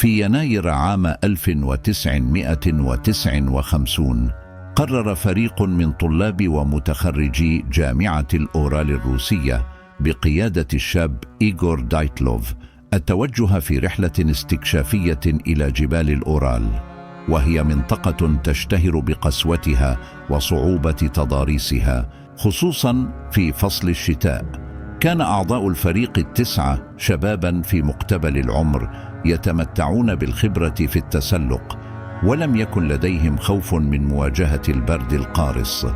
في يناير عام 1959 قرر فريق من طلاب ومتخرجي جامعة الأورال الروسية بقيادة الشاب إيغور دايتلوف التوجه في رحلة استكشافية إلى جبال الأورال، وهي منطقة تشتهر بقسوتها وصعوبة تضاريسها خصوصا في فصل الشتاء. كان أعضاء الفريق التسعة شبابا في مقتبل العمر يتمتعون بالخبرة في التسلق، ولم يكن لديهم خوف من مواجهة البرد القارس.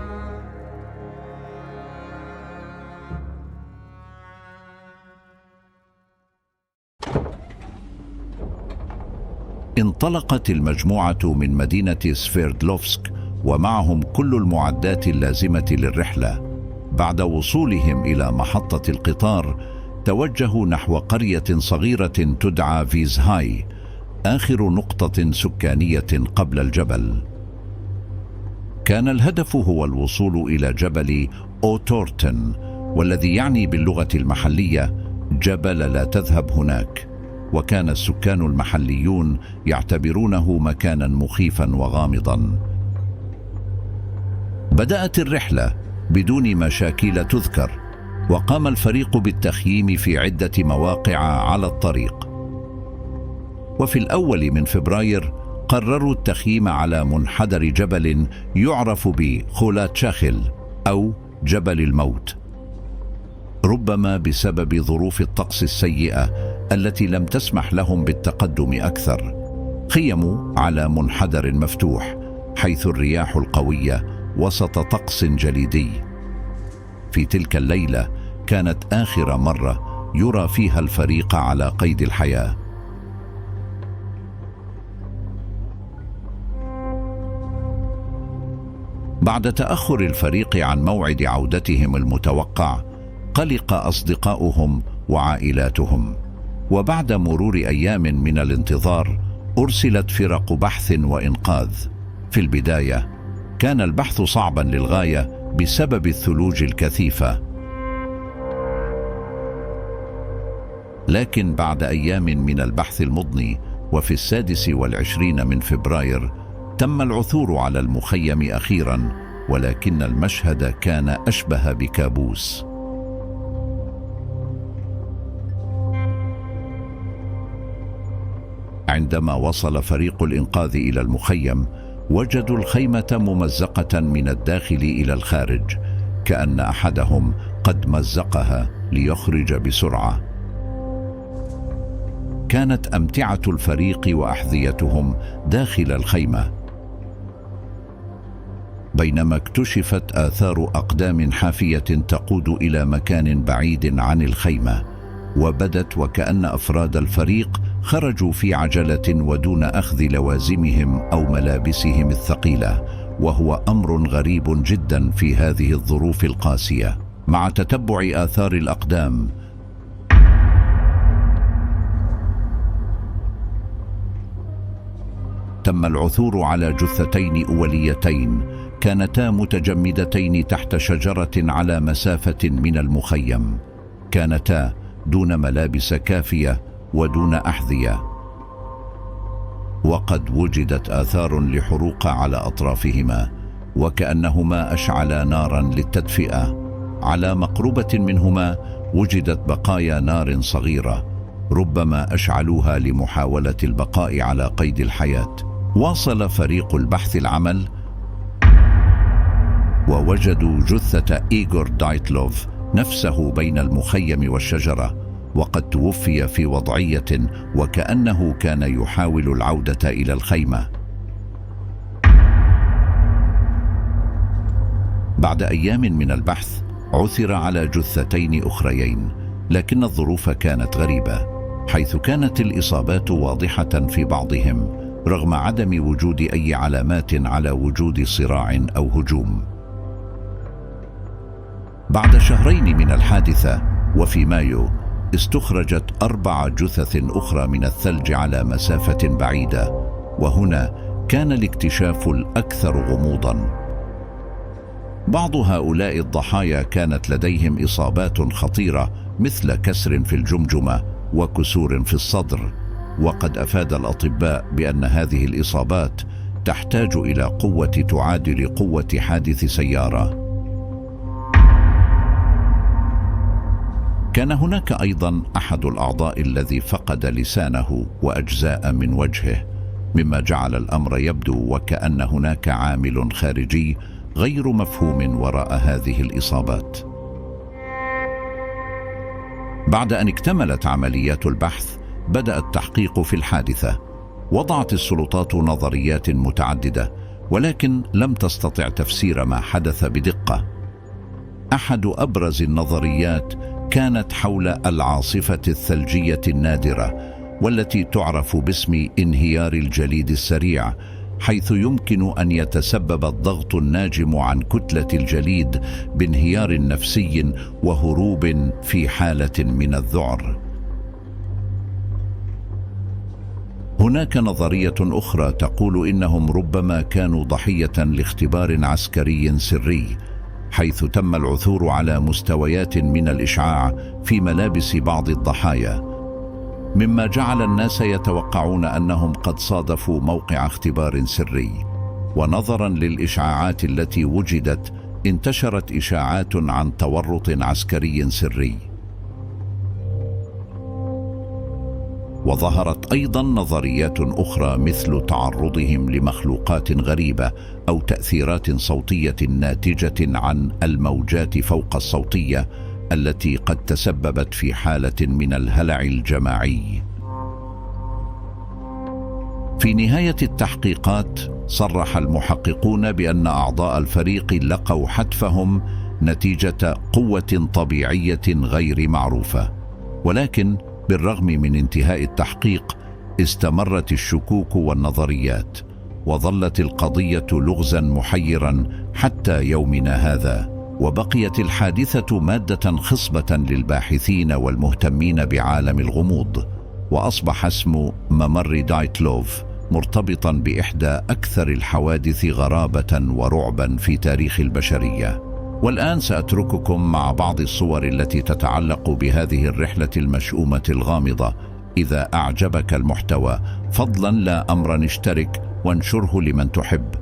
انطلقت المجموعة من مدينة سفيردلوفسك ومعهم كل المعدات اللازمة للرحلة. بعد وصولهم إلى محطة القطار توجهوا نحو قرية صغيرة تدعى فيزهاي، آخر نقطة سكانية قبل الجبل. كان الهدف هو الوصول إلى جبل أوتورتن، والذي يعني باللغة المحلية جبل لا تذهب هناك، وكان السكان المحليون يعتبرونه مكانا مخيفا وغامضا. بدأت الرحلة بدون مشاكل تذكر، وقام الفريق بالتخييم في عدة مواقع على الطريق. وفي الأول من فبراير قرروا التخييم على منحدر جبل يعرف بخولاتشاخل أو جبل الموت، ربما بسبب ظروف الطقس السيئة التي لم تسمح لهم بالتقدم أكثر. خيموا على منحدر مفتوح حيث الرياح القوية وسط طقس جليدي. في تلك الليلة كانت آخر مرة يرى فيها الفريق على قيد الحياة. بعد تأخر الفريق عن موعد عودتهم المتوقع قلق أصدقاؤهم وعائلاتهم، وبعد مرور أيام من الانتظار أرسلت فرق بحث وإنقاذ. في البداية كان البحث صعبا للغاية بسبب الثلوج الكثيفة، لكن بعد أيام من البحث المضني وفي 26 من فبراير تم العثور على المخيم أخيرا، ولكن المشهد كان أشبه بكابوس. عندما وصل فريق الإنقاذ إلى المخيم وجدوا الخيمة ممزقة من الداخل إلى الخارج، كأن أحدهم قد مزقها ليخرج بسرعة. كانت أمتعة الفريق وأحذيتهم داخل الخيمة، بينما اكتشفت آثار أقدام حافية تقود إلى مكان بعيد عن الخيمة، وبدت وكأن أفراد الفريق خرجوا في عجلة ودون أخذ لوازمهم أو ملابسهم الثقيلة، وهو أمر غريب جدا في هذه الظروف القاسية. مع تتبع آثار الأقدام تم العثور على جثتين أوليتين كانتا متجمدتين تحت شجرة على مسافة من المخيم. كانتا دون ملابس كافية ودون أحذية، وقد وجدت آثار لحروق على أطرافهما، وكأنهما أشعلا نارا للتدفئة. على مقربة منهما وجدت بقايا نار صغيرة، ربما أشعلوها لمحاولة البقاء على قيد الحياة. واصل فريق البحث العمل ووجدوا جثة إيغور دايتلوف نفسه بين المخيم والشجرة، وقد توفي في وضعية وكأنه كان يحاول العودة إلى الخيمة. بعد أيام من البحث عثر على جثتين أخريين، لكن الظروف كانت غريبة، حيث كانت الإصابات واضحة في بعضهم رغم عدم وجود أي علامات على وجود صراع أو هجوم. بعد شهرين من الحادثة وفي مايو استخرجت 4 جثث أخرى من الثلج على مسافة بعيدة، وهنا كان الاكتشاف الأكثر غموضاً. بعض هؤلاء الضحايا كانت لديهم إصابات خطيرة مثل كسر في الجمجمة وكسور في الصدر، وقد أفاد الأطباء بأن هذه الإصابات تحتاج إلى قوة تعادل قوة حادث سيارة. كان هناك أيضا أحد الأعضاء الذي فقد لسانه وأجزاء من وجهه، مما جعل الأمر يبدو وكأن هناك عامل خارجي غير مفهوم وراء هذه الإصابات. بعد أن اكتملت عمليات البحث، بدأ التحقيق في الحادثة. وضعت السلطات نظريات متعددة، ولكن لم تستطع تفسير ما حدث بدقة. أحد أبرز النظريات كانت حول العاصفة الثلجية النادرة، والتي تعرف باسم انهيار الجليد السريع، حيث يمكن أن يتسبب الضغط الناجم عن كتلة الجليد بانهيار نفسي وهروب في حالة من الذعر. هناك نظرية أخرى تقول إنهم ربما كانوا ضحية لاختبار عسكري سري، حيث تم العثور على مستويات من الإشعاع في ملابس بعض الضحايا، مما جعل الناس يتوقعون أنهم قد صادفوا موقع اختبار سري. ونظرا للإشعاعات التي وجدت، انتشرت إشاعات عن تورط عسكري سري. وظهرت أيضا نظريات أخرى مثل تعرضهم لمخلوقات غريبة أو تأثيرات صوتية ناتجة عن الموجات فوق الصوتية التي قد تسببت في حالة من الهلع الجماعي. في نهاية التحقيقات، صرح المحققون بأن أعضاء الفريق لقوا حتفهم نتيجة قوة طبيعية غير معروفة. ولكن بالرغم من انتهاء التحقيق، استمرت الشكوك والنظريات، وظلت القضية لغزا محيرا حتى يومنا هذا. وبقيت الحادثة مادة خصبة للباحثين والمهتمين بعالم الغموض، وأصبح اسم ممر دايتلوف مرتبطا بإحدى أكثر الحوادث غرابة ورعبا في تاريخ البشرية. والآن سأترككم مع بعض الصور التي تتعلق بهذه الرحلة المشؤومة الغامضة. إذا أعجبك المحتوى، فضلا لا أمرا اشترك وانشره لمن تحب.